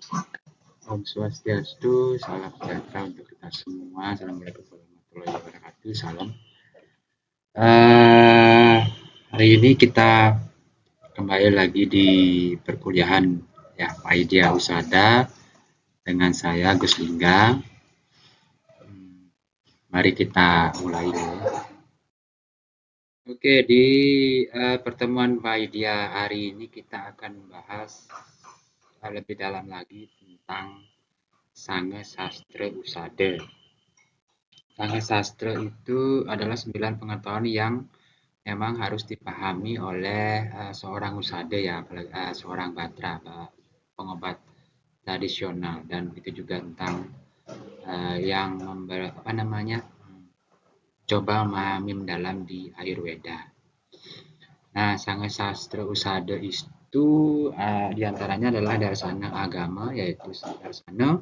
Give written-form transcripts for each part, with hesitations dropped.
Om Swastiastu, salam sejahtera untuk kita semua. Assalamualaikum warahmatullahi wabarakatuh. Salam. Hari ini kita kembali lagi di perkuliahan ya Paidia Usada dengan saya Gus Lingga. Mari kita mulai dulu. Oke, di pertemuan Paidia hari ini kita akan bahas lebih dalam lagi tentang Sange Sastra Usada. Sange Sastra itu adalah 9 pengetahuan yang memang harus dipahami oleh seorang usada ya, seorang batra, pengobat tradisional, dan itu juga tentang yang coba memahami mendalam di Ayurveda. Nah, Sange Sastra Usada itu diantaranya adalah darsana agama, yaitu darsana.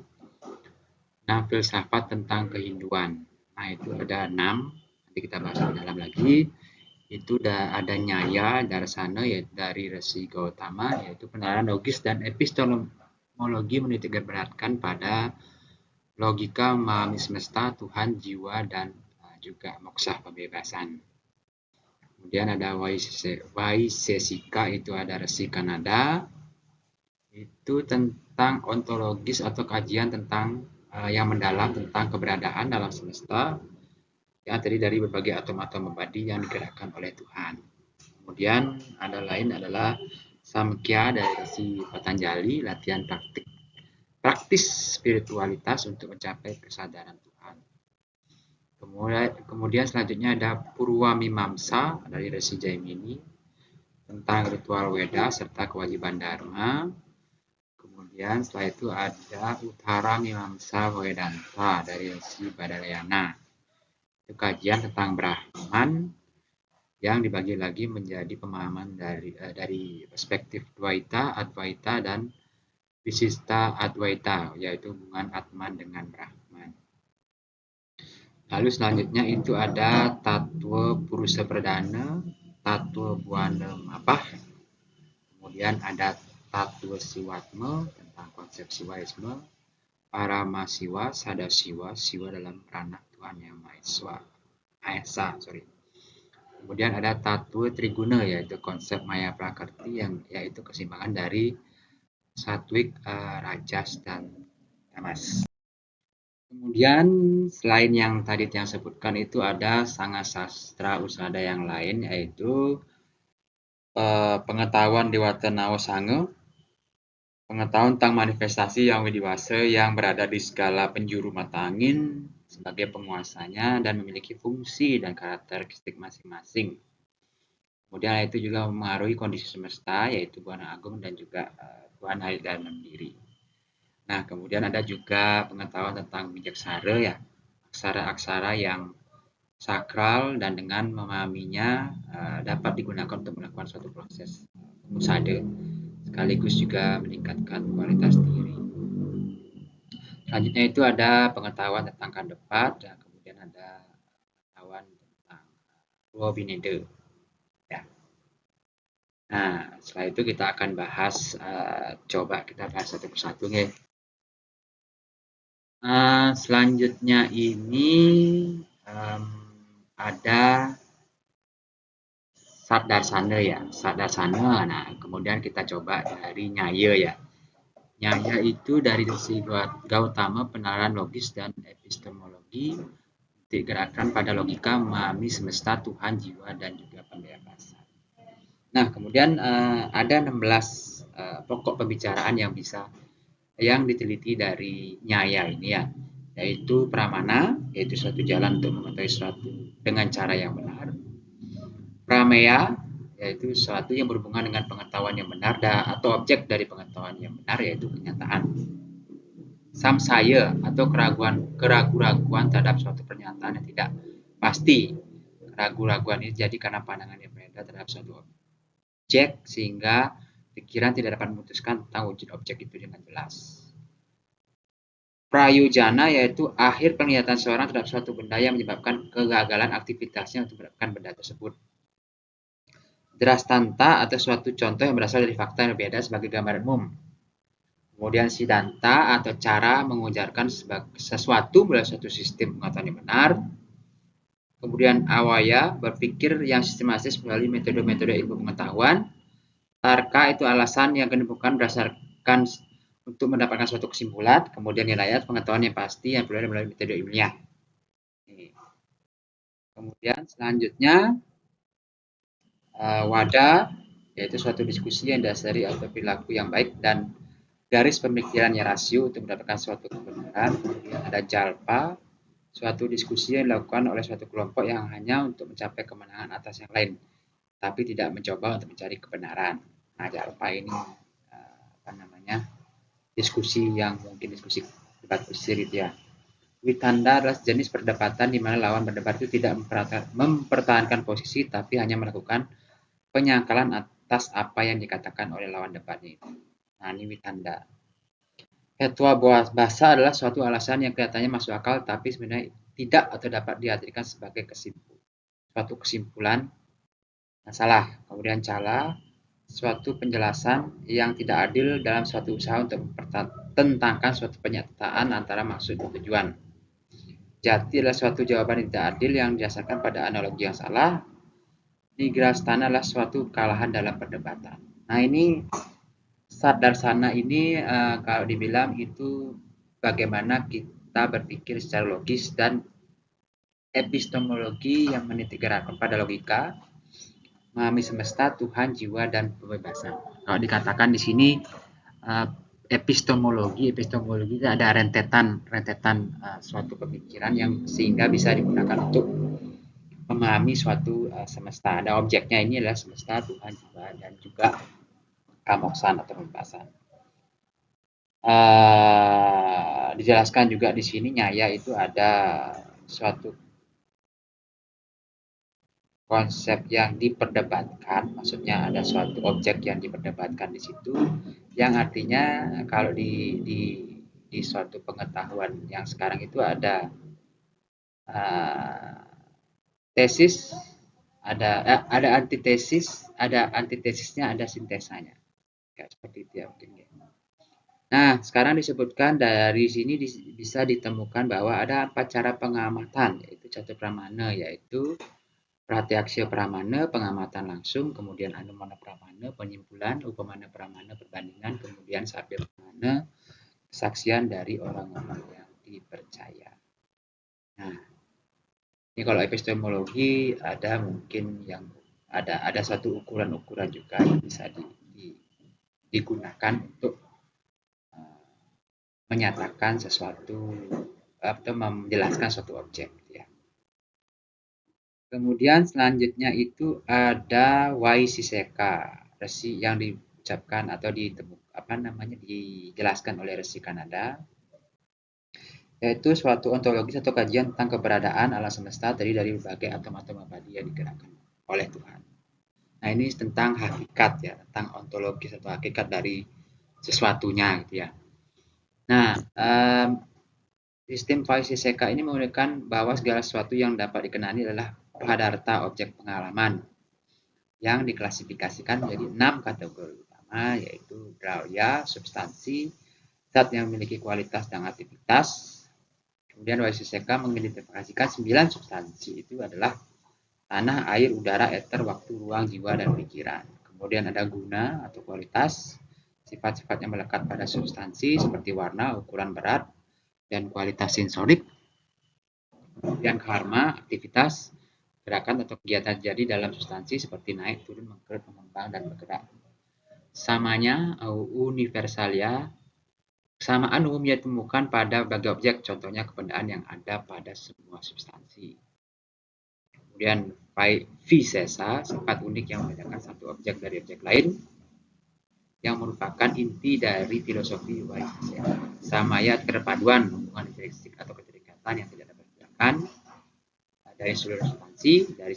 Nah, filsafat tentang kehinduan. Nah, itu ada 6. Nanti kita bahas lebih dalam lagi. Itu ada Nyaya Darsana yaitu dari Resi Gautama, yaitu penerapan logis dan epistemologi menitikberatkan pada logika memahami semesta, Tuhan, jiwa, dan juga moksha pembebasan. Kemudian ada Vaisesika, itu ada Resi Kanada, itu tentang ontologis atau kajian tentang yang mendalam tentang keberadaan dalam semesta yang terdiri dari berbagai atom-atom abadi yang digerakkan oleh Tuhan. Kemudian ada lain adalah Samkhya dari si Patanjali, latihan praktis spiritualitas untuk mencapai kesadaran Tuhan. Kemudian selanjutnya ada Purwa Mimamsa dari Resi Jaimini tentang ritual Weda serta kewajiban Dharma. Kemudian setelah itu ada Uttara Mimamsa Vedanta dari Resi Badalayana. Itu kajian tentang Brahman yang dibagi lagi menjadi pemahaman dari perspektif Dvaita, Advaita, dan Visista Advaita, yaitu hubungan Atman dengan Brahman. Lalu selanjutnya itu ada Tatwa Purusa Pradana, Tatwa Buana Mapah, kemudian ada Tatwa Siwatma tentang konsep Siwaisme, Paramasiwa, Sadasiwa, Siwa dalam ranah Tuhan Yang Maha Esa. Kemudian ada Tatwa Triguna, yaitu konsep Maya Prakrti, yaitu keseimbangan dari Satwik, Rajas, dan Tamas. Kemudian selain yang tadi yang sebutkan itu ada Sanga Sastra Usada yang lain, yaitu pengetahuan Dewata Nawa Sange, pengetahuan tentang manifestasi yang widiwasa yang berada di segala penjuru mata angin sebagai penguasanya dan memiliki fungsi dan karakteristik masing-masing. Kemudian itu juga mempengaruhi kondisi semesta, yaitu Buana Agung dan juga Buana Air dalam diri. Nah, kemudian ada juga pengetahuan tentang bijaksara ya, aksara-aksara yang sakral dan dengan memahaminya dapat digunakan untuk melakukan suatu proses musada, sekaligus juga meningkatkan kualitas diri. Selanjutnya itu ada pengetahuan tentang kandepat, dan kemudian ada pengetahuan tentang Wobinede. Ya. Nah, setelah itu kita akan bahas, coba kita bahas satu persatu ya. Selanjutnya ini ada Satdarsana ya, Satdarsana. Nah, kemudian kita coba dari Nyaya ya. Nyaya itu dari Resi Gautama, penalaran logis dan epistemologi digerakkan pada logika memahami semesta, Tuhan, jiwa, dan juga pembebasan. Nah, kemudian ada 16 pokok pembicaraan yang diteliti dari Nyaya ini ya, yaitu Pramana, yaitu suatu jalan untuk mengetahui sesuatu dengan cara yang benar. Prameya, yaitu sesuatu yang berhubungan dengan pengetahuan yang benar atau objek dari pengetahuan yang benar, yaitu kenyataan. Samsaya atau keraguan terhadap suatu pernyataan yang tidak pasti. Keraguan ini jadi karena pandangan yang berbeda terhadap suatu objek sehingga pikiran tidak dapat memutuskan tentang wujud objek itu dengan jelas. Prayojana yaitu akhir penglihatan seorang terhadap suatu benda yang menyebabkan kegagalan aktivitasnya untuk mendapatkan benda tersebut. Drastanta atau suatu contoh yang berasal dari fakta yang berbeda sebagai gambaran umum. Kemudian Siddhanta atau cara mengujarkan sesuatu melalui suatu sistem pengetahuan yang benar. Kemudian Awaya, berpikir yang sistematis melalui metode-metode ilmu pengetahuan. Tarka itu alasan yang ditemukan berdasarkan untuk mendapatkan suatu kesimpulan. Kemudian Nilaiat, pengetahuan yang pasti yang peroleh melalui metode ilmiah. Kemudian selanjutnya Wada, yaitu suatu diskusi yang dasari atau perilaku yang baik dan garis pemikiran yang rasio untuk mendapatkan suatu kebenaran. Kemudian ada Jalpa, suatu diskusi yang dilakukan oleh suatu kelompok yang hanya untuk mencapai kemenangan atas yang lain, tapi tidak mencoba untuk mencari kebenaran. Nah, Jalpa ini diskusi yang mungkin diskusi debat kusir gitu ya. Witanda adalah jenis perdebatan di mana lawan berdebat itu tidak mempertahankan posisi, tapi hanya melakukan penyangkalan atas apa yang dikatakan oleh lawan debatnya itu. Nah, ini Witanda. Fatwa bahasa adalah suatu alasan yang kelihatannya masuk akal, tapi sebenarnya tidak atau dapat diartikan sebagai suatu kesimpulan masalah. Kemudian Cala, suatu penjelasan yang tidak adil dalam suatu usaha untuk mempertentangkan suatu pernyataan antara maksud dan tujuan. Jati adalah suatu jawaban yang tidak adil yang didasarkan pada analogi yang salah. Nigrastana adalah suatu kekalahan dalam perdebatan. Nah, ini Sadarsana ini kalau dibilang itu bagaimana kita berpikir secara logis dan epistemologi yang menitikberatkan pada logika, memahami semesta, Tuhan, jiwa, dan kebebasan. Kalau dikatakan di sini epistemologi itu ada rentetan suatu pemikiran yang sehingga bisa digunakan untuk memahami suatu semesta. Ada objeknya, ini adalah semesta, Tuhan, jiwa, dan juga kamoksan atau kebebasan. Dijelaskan juga di sini nyaya itu ada suatu konsep yang diperdebatkan, maksudnya ada suatu objek yang diperdebatkan di situ, yang artinya kalau di suatu pengetahuan yang sekarang itu ada tesis, ada antitesis, ada antitesisnya, ada sintesanya, kayak seperti itu ya mungkin. Nah, sekarang disebutkan dari sini bisa ditemukan bahwa ada 4 cara pengamatan, yaitu Catu Pramana, yaitu Pratyaksya Pramana, pengamatan langsung, kemudian Anumana Pramana, penyimpulan, Upamana Pramana, perbandingan, kemudian Sabya Pramana, kesaksian dari orang-orang yang dipercaya. Nah, ini kalau epistemologi ada mungkin yang ada satu ukuran-ukuran juga yang bisa digunakan untuk menyatakan sesuatu atau menjelaskan suatu objek ya. Kemudian selanjutnya itu ada Waisiseka, resi yang diucapkan atau dijelaskan oleh resi Kanada, yaitu suatu ontologis atau kajian tentang keberadaan alam semesta terdiri dari berbagai atom-atom abadi yang digerakkan oleh Tuhan. Nah, ini tentang hakikat ya, tentang ontologis atau hakikat dari sesuatunya gitu ya. Nah, sistem Vaiseseka ini menunjukkan bahwa segala sesuatu yang dapat dikenali adalah padarta, objek pengalaman, yang diklasifikasikan menjadi 6 kategori utama, yaitu drauya, substansi, zat yang memiliki kualitas dan aktivitas. Kemudian Vaiseseka mengidentifikasikan 9 substansi, itu adalah tanah, air, udara, eter, waktu, ruang, jiwa, dan pikiran. Kemudian ada guna atau kualitas, sifat-sifat yang melekat pada substansi seperti warna, ukuran, berat, dan kualitas sensorik. Kemudian karma, aktivitas, gerakan atau kegiatan terjadi dalam substansi seperti naik, turun, mengkerut, mengembang, dan bergerak. Samanya, universalia, kesamaan umumnya ditemukan pada berbagai objek, contohnya keberadaan yang ada pada semua substansi. Kemudian Visesa, sifat unik yang membedakan satu objek dari objek lain, yang merupakan inti dari filosofi Vaisesika. Samaya, keterpaduan, hubungan intrinsik atau keterikatan yang tidak dapat dibedakan dari seluruh substansi, dari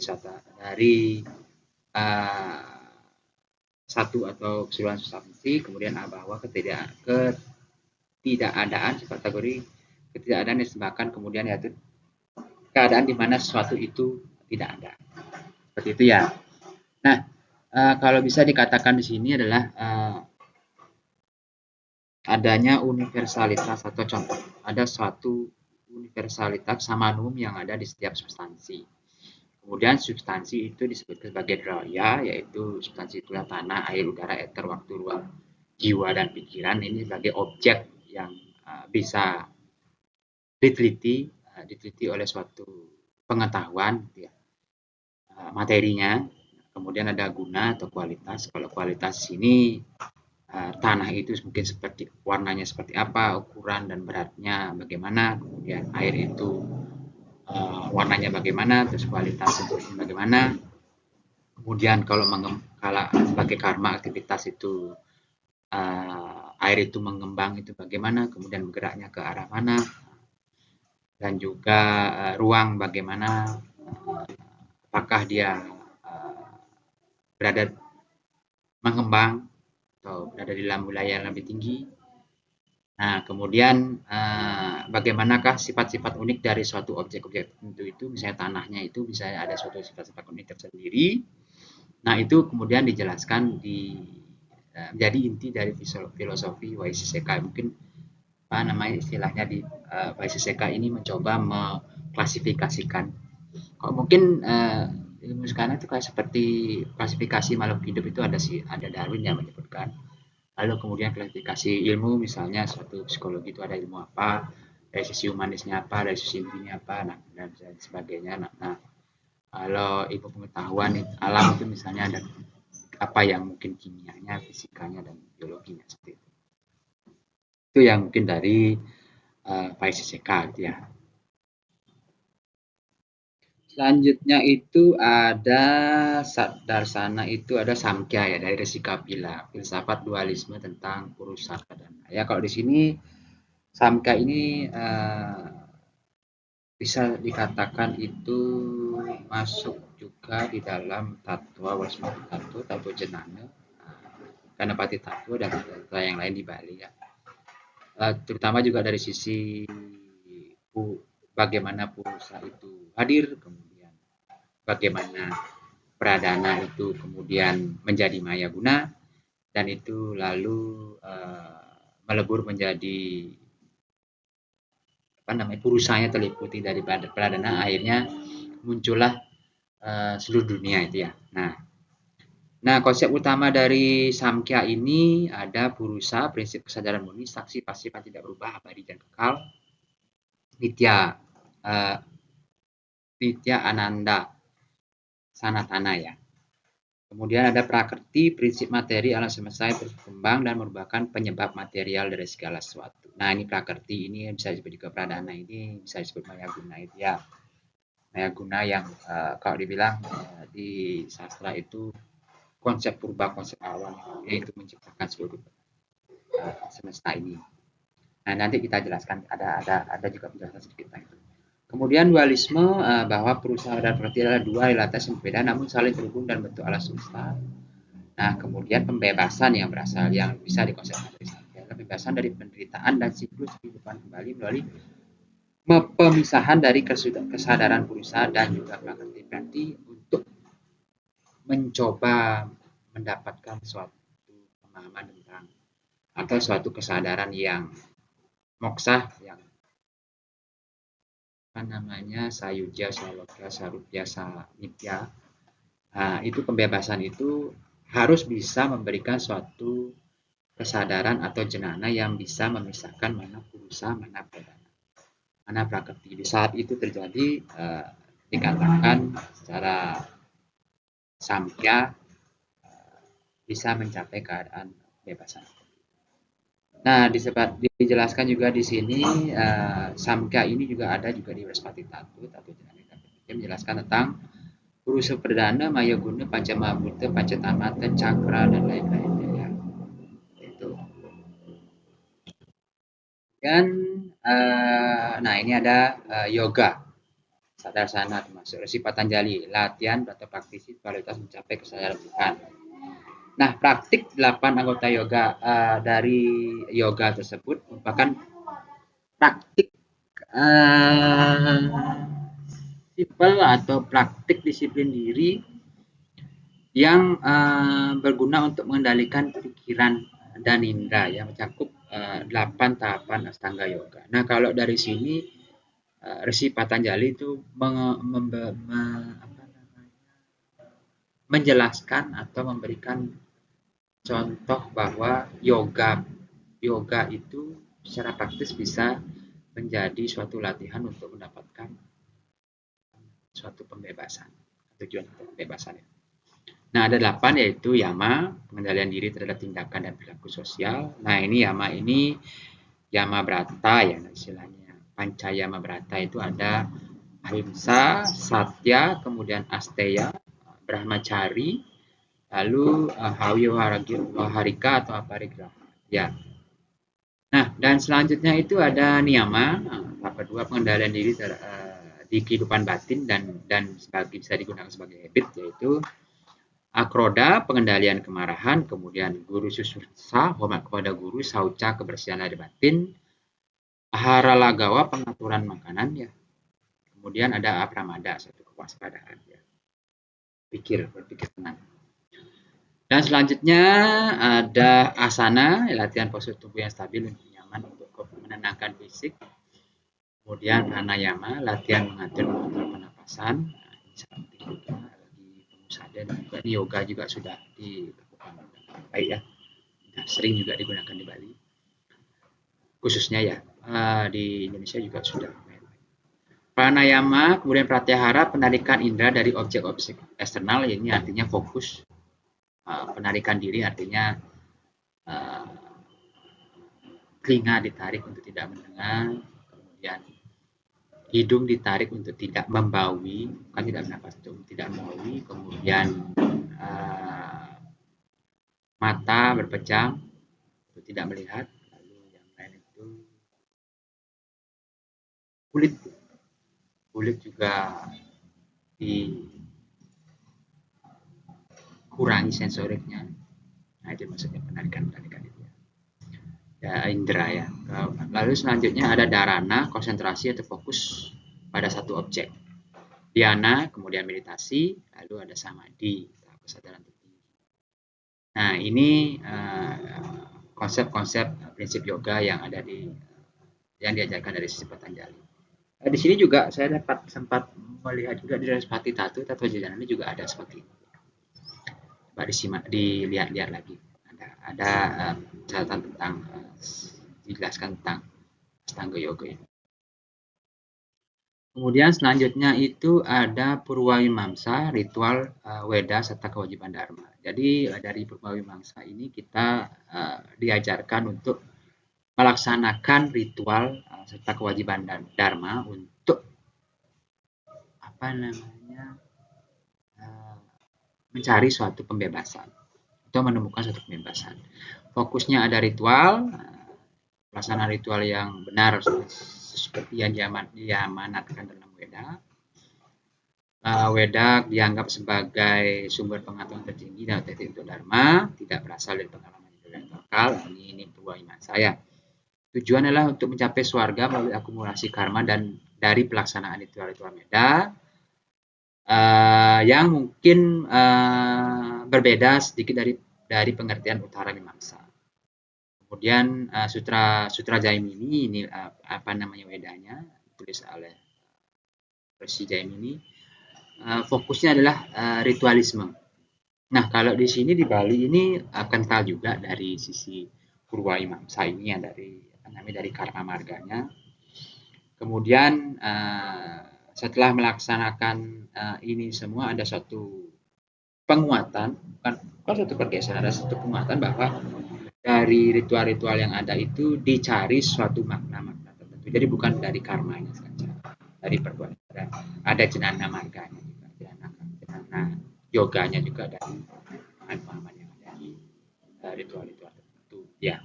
satu atau keseluruhan substansi. Kemudian bahwa ketidakadaan, kategori ketidakadaan yang disebabkan kemudian yaitu keadaan di mana sesuatu itu tidak ada. Seperti itu ya. Nah, kalau bisa dikatakan di sini adalah adanya universalitas atau contoh ada suatu universalitas samanum yang ada di setiap substansi. Kemudian substansi itu disebut sebagai daya, yaitu substansi itulah tanah, air, udara, eter, waktu, ruang, jiwa, dan pikiran. Ini sebagai objek yang bisa diteliti oleh suatu pengetahuan, ya, materinya. Kemudian ada guna atau kualitas. Kalau kualitas ini tanah itu mungkin seperti warnanya seperti apa, ukuran dan beratnya bagaimana, kemudian air itu warnanya bagaimana, terus kualitas bentuknya bagaimana. Kemudian kalau sebagai karma aktivitas itu air itu mengembang itu bagaimana, kemudian bergeraknya ke arah mana, dan juga ruang bagaimana, apakah dia berada mengembang atau berada di dalam wilayah yang lebih tinggi. Nah, kemudian bagaimanakah sifat-sifat unik dari suatu objek-objek tertentu itu, misalnya tanahnya itu bisa ada suatu sifat-sifat unik tersendiri. Nah, itu kemudian dijelaskan menjadi inti dari filosofi Waiseseka. Mungkin apa namanya istilahnya di Waiseseka ini mencoba mengklasifikasikan. Kalau mungkin ilmu sekarang itu kayak seperti klasifikasi makhluk hidup itu ada Darwin yang menyebutkan. Lalu kemudian klasifikasi ilmu, misalnya suatu psikologi itu ada ilmu apa, dari sisi humanisnya apa, dari sisi intinya apa, nah, dan sebagainya. Nah, kalau ilmu pengetahuan alam itu misalnya ada apa yang mungkin kimianya, fisikanya, dan biologinya seperti itu. Itu yang mungkin dari Vaiseseka gitu ya. Selanjutnya itu ada Darsana, itu ada Samkhya ya, dari Resi Kapila, filsafat dualisme tentang Purusa dan ya. Kalau di sini Samkhya ini bisa dikatakan itu masuk juga di dalam Tatwa Wasmati Tatwa, Tatwa Jenana, Ganapati Tatwa, dan Tatwa yang lain di Bali ya. Terutama juga dari sisi bagaimana Purusa itu hadir, kemudian bagaimana Pradana itu kemudian menjadi maya guna, dan itu lalu melebur menjadi Purusanya terliputi dari Pradana, akhirnya muncullah seluruh dunia itu ya. Nah, konsep utama dari Samkhya ini ada Purusa, prinsip kesadaran murni, saksi pasif yang tidak berubah, abadi dan kekal, Nitya Ananda Sanatana ya. Kemudian ada Prakrti, prinsip materi alam semesta terus berkembang dan merupakan penyebab material dari segala sesuatu. Nah, ini Prakrti ini bisa disebut juga Pradana, ini bisa disebut Maya Guna itu ya. Maya Guna yang kalau dibilang di sastra itu konsep purba, konsep awal, yaitu menciptakan seluruh semesta ini. Nah, nanti kita jelaskan, ada juga penjelasan sedikit tentang itu. Kemudian dualisme, bahwa perusahaan dan praktik adalah dua realitas yang berbeda namun saling terhubung dan bentuk alam semesta. Nah, kemudian pembebasan yang bisa dikonsepkan dari Samkhya, pembebasan dari penderitaan dan siklus kehidupan kembali melalui pemisahan dari kesadaran Purusa dan juga Prakrti. Berarti untuk mencoba mendapatkan suatu pemahaman tentang atau suatu kesadaran yang moksa, yang sayuja, salokya, sarupya, sanitya. Nah, itu pembebasan itu harus bisa memberikan suatu kesadaran atau jenana yang bisa memisahkan mana Purusa, mana Pradana, mana Prakrti. Di saat itu terjadi, dikatakan secara Samkhya bisa mencapai keadaan kebebasan. Nah, dijelaskan juga di sini Samkhya ini juga ada juga di Waspati Tattwa yang menjelaskan tentang Purusa Pradana, Maya Guna, Pancamahabhuta, Pancatamata, Cakra, dan lain-lainnya ya. Itu. Dan nah ini ada yoga Sadarsana, termasuk Resi Patanjali, latihan atau praktisi kualitas mencapai kesadaran Tuhan. Nah, praktik 8 anggota yoga dari yoga tersebut merupakan praktik sipel atau praktik disiplin diri yang berguna untuk mengendalikan pikiran dan indera, yang mencakup 8 tahapan Astanga Yoga. Nah, kalau dari sini Resi Patanjali itu menjelaskan atau memberikan contoh bahwa yoga itu secara praktis bisa menjadi suatu latihan untuk mendapatkan suatu pembebasan. Tujuan pembebasan. Nah, ada 8 yaitu yama, pengendalian diri terhadap tindakan dan perilaku sosial. Nah, ini yama brata ya istilahnya. Pancayama brata itu ada ahimsa, satya, kemudian asteya, brahmacari, lalu hawyaharika atau aparigraha. Ya. Nah, dan selanjutnya itu ada niyama, tahap kedua pengendalian diri di kehidupan batin dan bisa digunakan sebagai habit, yaitu akroda, pengendalian kemarahan, kemudian guru susursa, hormat kepada guru, sauca, kebersihan lahir batin, ahara lagawa, pengaturan makanan ya. Kemudian ada apramada, satu kewaspadaan ya. Berpikir tenang. Dan selanjutnya ada asana, latihan postur tubuh yang stabil untuk nyaman untuk menenangkan fisik. Kemudian pranayama, latihan mengatur pernapasan. Nah, ini seperti juga lagi pengusaha dan juga di yoga juga sudah dilakukan baik ya. Nah, sering juga digunakan di Bali. Khususnya ya di Indonesia juga sudah. Pranayama, kemudian pratyahara, penarikan indera dari objek-objek eksternal, ini artinya fokus. Penarikan diri artinya telinga ditarik untuk tidak mendengar, kemudian hidung ditarik untuk tidak membaui, bukan tidak bernafas, tidak membaui, kemudian mata berpejam untuk tidak melihat, lalu yang lain itu kulit juga dikurangi sensoriknya. Nah, itu maksudnya penarikan itu ya, indera ya. Lalu selanjutnya ada dharana, konsentrasi atau fokus pada satu objek. Dhyana, kemudian meditasi, lalu ada samadhi, kesadaran tertinggi. Nah, ini konsep-konsep prinsip yoga yang diajarkan dari Sri Patanjali. Di sini juga saya sempat melihat juga di Respati Tattva Jajana ini juga ada seperti ini. Coba dilihat-lihat lagi. Ada catatan tentang dijelaskan tentang Astanga Yoga ini. Kemudian selanjutnya itu ada Purwamimamsa, ritual Weda serta kewajiban Dharma. Jadi dari Purwamimamsa ini kita diajarkan untuk melaksanakan ritual serta kewajiban Dharma untuk mencari suatu pembebasan atau menemukan suatu pembebasan. Fokusnya ada ritual, pelaksanaan ritual yang benar seperti yang diamanatkan dalam Weda. Weda dianggap sebagai sumber pengetahuan tertinggi dan otentik untuk Dharma, tidak berasal dari pengalaman intelektual. Ini Purwamimamsa saya. Tujuan adalah untuk mencapai swarga melalui akumulasi karma dan dari pelaksanaan ritual-ritual Weda yang mungkin berbeda sedikit dari pengertian Uttara Mimamsa. Kemudian Sutra Jaimini ini Wedanya ditulis oleh Resi Jaimini. Fokusnya adalah ritualisme. Nah, kalau di sini di Bali ini kental juga dari sisi Purwamimamsa ini ya dari karma marganya. Kemudian setelah melaksanakan ini semua ada suatu penguatan, bukan suatu pergeseran, ada suatu penguatan bahwa dari ritual-ritual yang ada itu dicari suatu makna-makna tertentu. Jadi bukan dari karmanya saja, dari perbuatan. Ada jenana marganya juga, jenana yoganya juga dari pemahaman yang ada di ritual-ritual tertentu. Ya.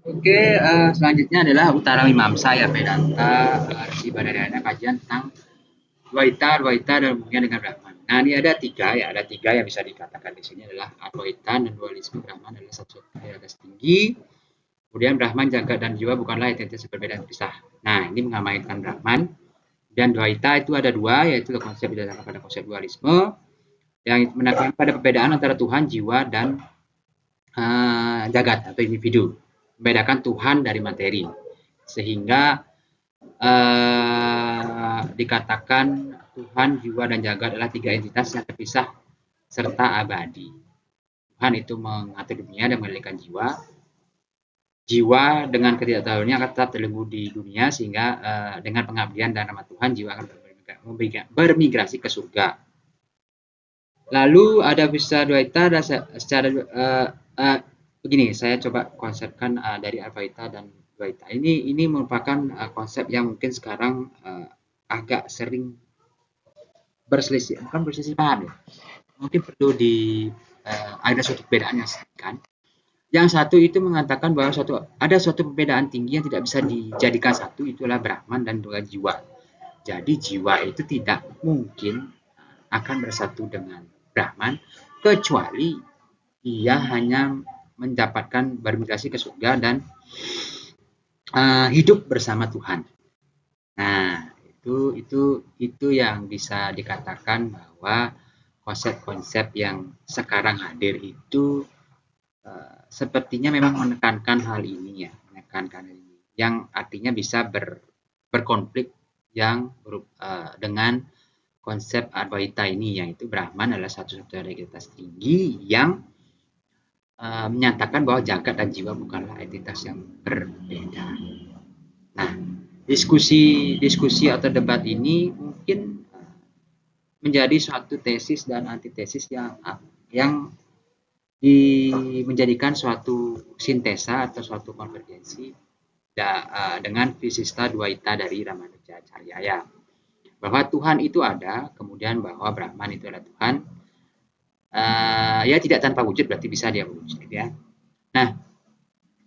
Oke, selanjutnya adalah Uttara Mimamsa ya, Vedanta, Resi Badarayana, kajian tentang Dvaita dan hubungannya dengan Brahman. Nah, ini ada tiga yang bisa dikatakan di sini adalah Advaita dan dualisme. Brahman adalah satu yang tinggi. Kemudian Brahman, jagat dan jiwa bukanlah entitas berbeda dan pisah. Nah, ini mengamalkan Brahman. Dan Dvaita itu ada dua, yaitu konsep berdasarkan pada konsep dualisme yang menekankan pada perbedaan antara Tuhan, jiwa, dan jagat atau individu, membedakan Tuhan dari materi, sehingga dikatakan Tuhan, jiwa, dan jagat adalah tiga entitas yang terpisah serta abadi. Tuhan itu mengatur dunia dan mengendalikan jiwa. Jiwa dengan ketidaktahuannya akan tetap terlebur di dunia, sehingga dengan pengabdian dan rahmat Tuhan, jiwa akan bermigrasi ke surga. Lalu ada Advaita dan secara begini, saya coba konsepkan dari Advaita dan Dvaita. Ini merupakan konsep yang mungkin sekarang agak sering berselisih, bukan berselisih paham ya. Mungkin perlu ada suatu perbedaan yang signifikan. Yang satu itu mengatakan bahwa ada suatu perbedaan tinggi yang tidak bisa dijadikan satu, itulah Brahman dan dua jiwa. Jadi jiwa itu tidak mungkin akan bersatu dengan Brahman kecuali ia hanya mendapatkan bermigrasi ke surga dan hidup bersama Tuhan. Nah, itu yang bisa dikatakan bahwa konsep-konsep yang sekarang hadir itu sepertinya memang menekankan hal ini ya, yang artinya bisa berkonflik yang dengan konsep Advaita ini, yaitu Brahman adalah satu-satunya entitas tinggi yang menyatakan bahwa jagat dan jiwa bukanlah entitas yang berbeda. Nah, diskusi atau debat ini mungkin menjadi suatu tesis dan antitesis yang menjadikan suatu sintesa atau suatu konvergensi dengan Visista Dvaita dari Ramanujacharya ya. Bahwa Tuhan itu ada, kemudian bahwa Brahman itu adalah Tuhan. Ya tidak tanpa wujud, berarti bisa dia wujud ya. Nah,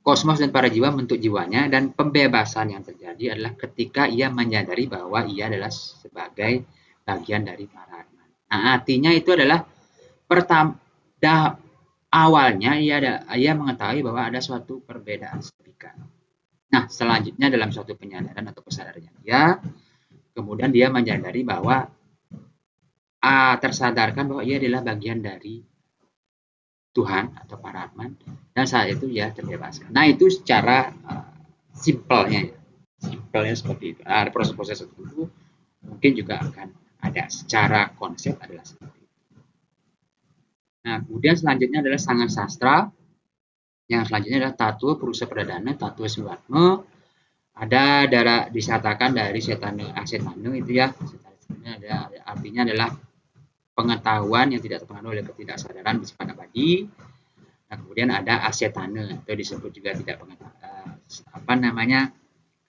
kosmos dan para jiwa bentuk jiwanya, dan pembebasan yang terjadi adalah ketika ia menyadari bahwa ia adalah sebagai bagian dari para Atman. Nah, artinya itu adalah awalnya ia mengetahui bahwa ada suatu perbedaan signifikan. Nah, selanjutnya dalam suatu penyadaran atau kesadarannya kemudian dia menyadari bahwa tersadarkan bahwa ia adalah bagian dari Tuhan atau para Atman, dan saat itu ia terbebaskan. Nah, itu secara simpelnya seperti itu. Nah, proses-proses itu mungkin juga akan ada secara konsep adalah seperti itu. Nah, kemudian selanjutnya adalah Sangat Sastra. Yang selanjutnya adalah Tattva Purusa Pradana, Tattva Sivatma. Ada disatakan dari Setana itu ya. Artinya adalah pengetahuan yang tidak terpengaruh oleh ketidaksadaran bersifat abadi. Nah, kemudian ada asetana, atau disebut juga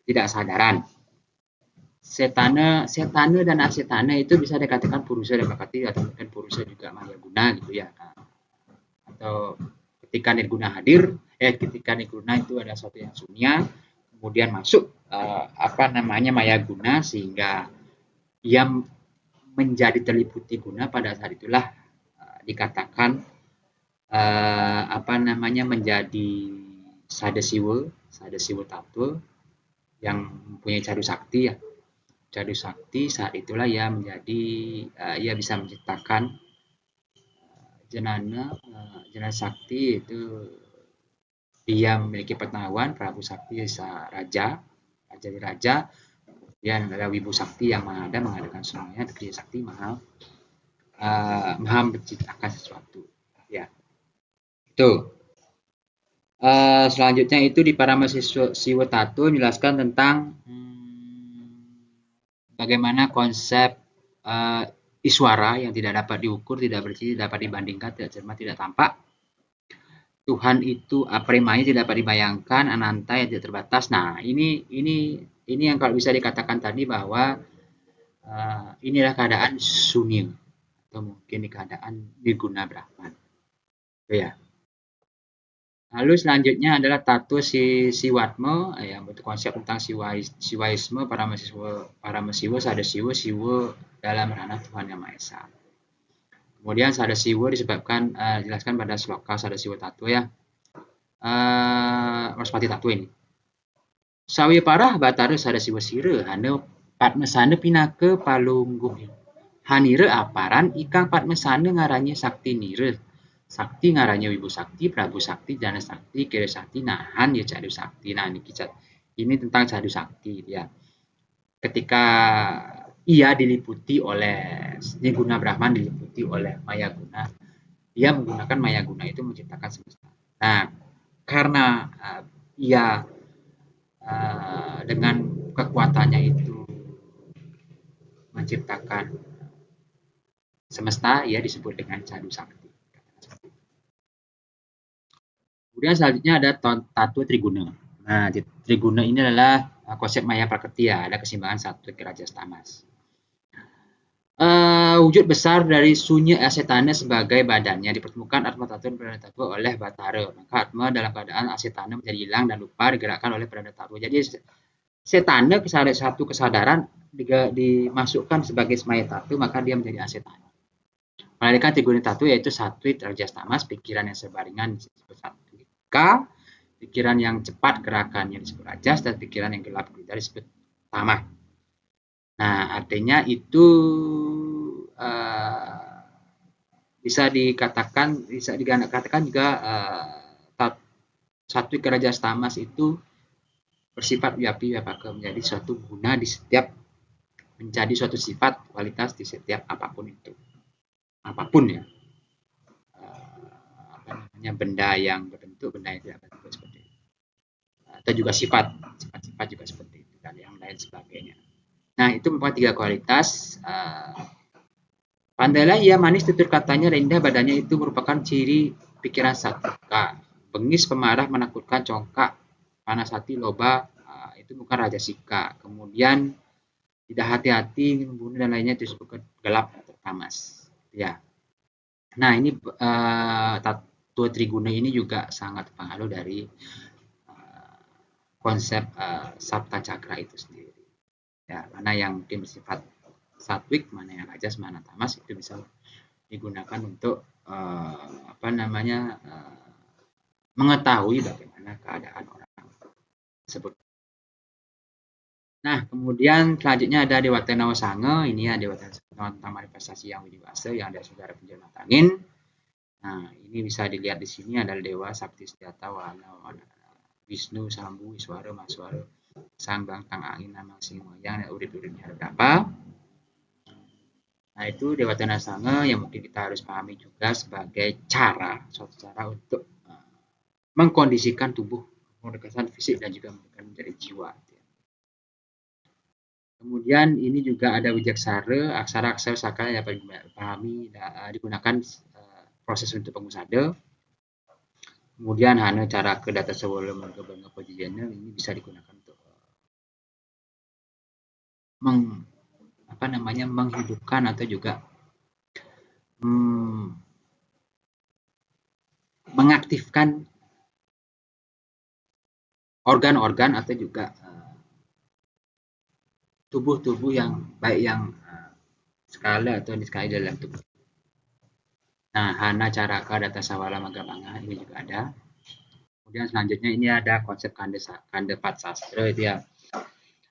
ketidaksadaran. Setana dan asetana itu bisa dikatakan purusa dan bakati, atau mungkin purusa juga maya guna gitu ya. Atau ketika nirguna hadir, ketika nirguna itu ada sesuatu yang sunya, kemudian masuk maya guna, sehingga ia menjadi terliputi guna, pada saat itulah dikatakan menjadi sadasiwa tattva yang mempunyai cadu sakti ya. Cadu sakti, saat itulah ia menjadi ia bisa menciptakan jenana sakti, itu dia memiliki pengetahuan. Prabu sakti raja, kemudian ada wibu sakti yang mengadakan semuanya. Kriya sakti maha menciptakan sesuatu ya. Itu selanjutnya itu di Paramasiwa Tattva menjelaskan tentang bagaimana konsep iswara yang tidak dapat diukur, tidak bersih, tidak dapat dibandingkan, tidak cermat, tidak tampak. Tuhan itu apremanya tidak dapat dibayangkan, ananta yang tidak terbatas. Nah, ini yang kalau bisa dikatakan tadi bahwa inilah keadaan sunyi, atau mungkin di keadaan nirguna Brahman. Ya. Lalu selanjutnya adalah Tattva Siwatma, yang berkonsep tentang siwaisme, paramasiwa, sadasiwa, siwa dalam ranah Tuhan Yang Maha Esa. Kemudian sadasiwa disebabkan jelaskan pada sloka sadasiwa tattva ya. Maspati tattva ini. Sawi parah batara sadasiwa sira, hana patmesana pinaka palungguh. Hanira aparan ikang patmesana ngaranya sakti nira. Sakti ngarannya Wibu Sakti, Prabu Sakti, Jana Sakti, Kiri Sakti, Nahan ya Cadu Sakti. Nah ini tentang Cadu Sakti ya. Ketika ia diliputi oleh Niguna Brahman diliputi oleh Maya Guna, ia menggunakan Maya Guna itu menciptakan semesta. Nah, karena ia dengan kekuatannya itu menciptakan semesta, ia disebut dengan Cadu Sakti. Kemudian selanjutnya ada Tattwa Triguna. Nah, Triguna ini adalah konsep Maya Prakrti ya, ada keseimbangan Sattwik Rajas Tamas. Wujud besar dari sunyi asetana sebagai badannya dipertemukan Atma Tattwa dan Pradana Tattwa oleh Batara. Maka Atma dalam keadaan asetana menjadi hilang dan lupa digerakkan oleh Pradana Tattwa. Jadi setana satu kesadaran dimasukkan sebagai Maya Tattwa, maka dia menjadi asetana. Melainkan Triguna Tattwa yaitu Sattwik Rajas Tamas, pikiran yang sebaringan disebut Sattwika, pikiran yang cepat gerakannya disebut Rajas, dan pikiran yang gelap gulita disebut Tamah. Nah, artinya itu bisa dikatakan juga Sattwik Rajas Tamas itu bersifat Vyapi Vyapaka, menjadi suatu guna di setiap, menjadi suatu sifat kualitas di setiap apapun itu, apapun ya, benda yang berbentuk, benda yang tidak berbentuk seperti itu, atau juga sifat-sifat juga seperti itu dan yang lain sebagainya. Nah, itu mempunyai 3 kualitas. Pandailah ia manis tutur katanya, indah badannya itu merupakan ciri pikiran Sattwika. Bengis, pemarah, menakutkan, congkak, panas hati, loba, itu bukan Rajasika. Kemudian tidak hati-hati, membunuh dan lainnya itu disebut gelap atau tamas. Ya. Nah, ini Tattwa Triguna ini juga sangat terpengaruh dari konsep Sapta Cakra itu sendiri. Ya, mana yang mungkin bersifat Sattwik, mana yang Rajas, mana Tamas, itu bisa digunakan untuk mengetahui bagaimana keadaan orang tersebut. Nah, kemudian selanjutnya ada Dewata Nawasanga. Ini ya Dewata tentang manifestasi yang widiwasa yang ada saudara penjelma angin. Nah, ini bisa dilihat di sini adalah Dewa Sakti Setiata Wahana Wisnu Sambu Iswara Maswara Sambang Tang Angin Namang Singwayang urip-uripnya ada berapa. Nah, itu Dewata Nawasanga yang mungkin kita harus pahami juga sebagai suatu cara untuk mengkondisikan tubuh, mengkondisikan fisik dan juga menjadi jiwa. Kemudian ini juga ada Wijaksara, aksara-aksara sakra yang dapat dipahami digunakan proses untuk pengusada. Kemudian hana cara ke data sewala marga bangga pojijana ini bisa digunakan untuk menghidupkan atau juga mengaktifkan organ-organ atau juga tubuh-tubuh yang baik yang skala atau sekali dalam tubuh. Nah, hana caraka data sawala magabanga ini juga ada. Kemudian selanjutnya ini ada konsep kandepat sastra itu ya.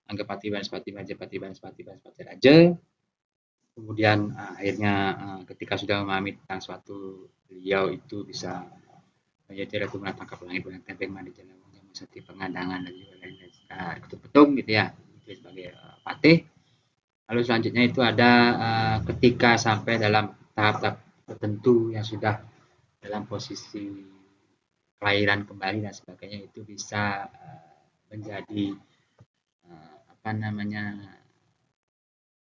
Anggapati Banaspati Majapati Banaspati Raja. Kemudian akhirnya ketika sudah memahami tentang suatu, beliau itu bisa menjadi ratu menatangkap langit dengan tempeng mandi jalan sati pengadangan dan juga lain-lain ketut petung gitu ya, itu sebagai patih. Lalu selanjutnya itu ada ketika sampai dalam tahap-tahap tertentu yang sudah dalam posisi kelahiran kembali dan sebagainya, itu bisa menjadi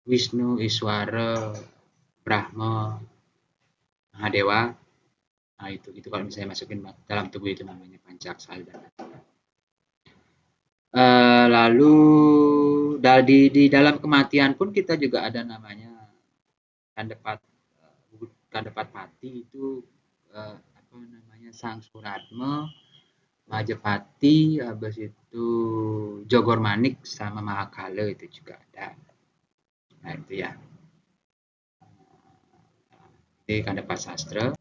Wisnu, Iswara, Brahma, Mahadewa. Nah, itu kalau misalnya masukin dalam tubuh itu namanya Pancaksala dan lalu di dalam kematian pun kita juga ada namanya Kandepat Pati itu Sang Suratma, Majapati, habis itu Jogor Manik sama Mahakala itu juga ada. Nah, itu ya. Ini Kandepat Sastra.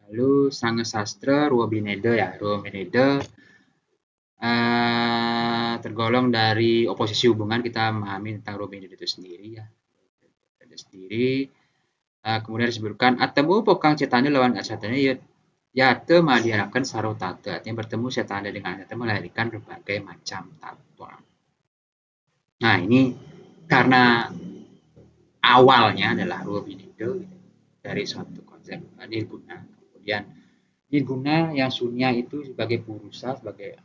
Lalu Sanga Sastra Ruwabineda ya. Ruwabineda tergolong dari oposisi hubungan. Kita memahami tentang Ruwabineda itu sendiri ya. Ada sendiri. Kemudian disebutkan atemu pokang cetane lawan asatane ya madianakan saro tata. Artinya bertemu setanda dengan asatane melahirkan berbagai macam tatwa. Nah ini karena awalnya adalah Ruwabinido dari suatu konsep nirguna. Kemudian nirguna yang sunya itu sebagai purusa, sebagai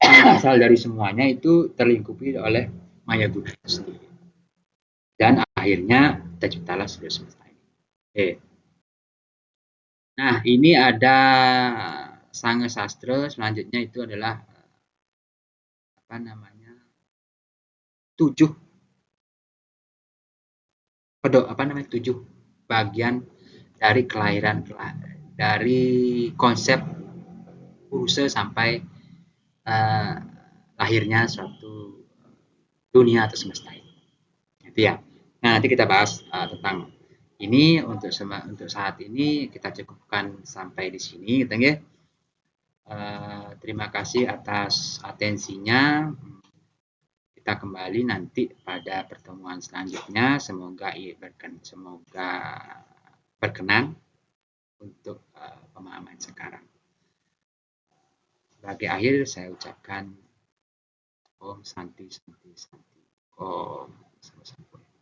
asal dari semuanya itu terlingkupi oleh Maya Guna itu sendiri. Dan akhirnya terciptalah seluruh semesta ini. Oke. Nah, ini ada Sanga Sastra, selanjutnya itu adalah apa namanya? 7 7 bagian dari kelahiran dari konsep Puruse sampai uh, lahirnya suatu dunia atau semesta ini. Itu ya. Nah, nanti kita bahas tentang ini untuk saat ini kita cukupkan sampai di sini, gitu ya. Terima kasih atas atensinya. Kita kembali nanti pada pertemuan selanjutnya. Semoga berkenan untuk pemahaman sekarang. Sebagai akhir saya ucapkan Om Santi Santi Santi. Om Santi.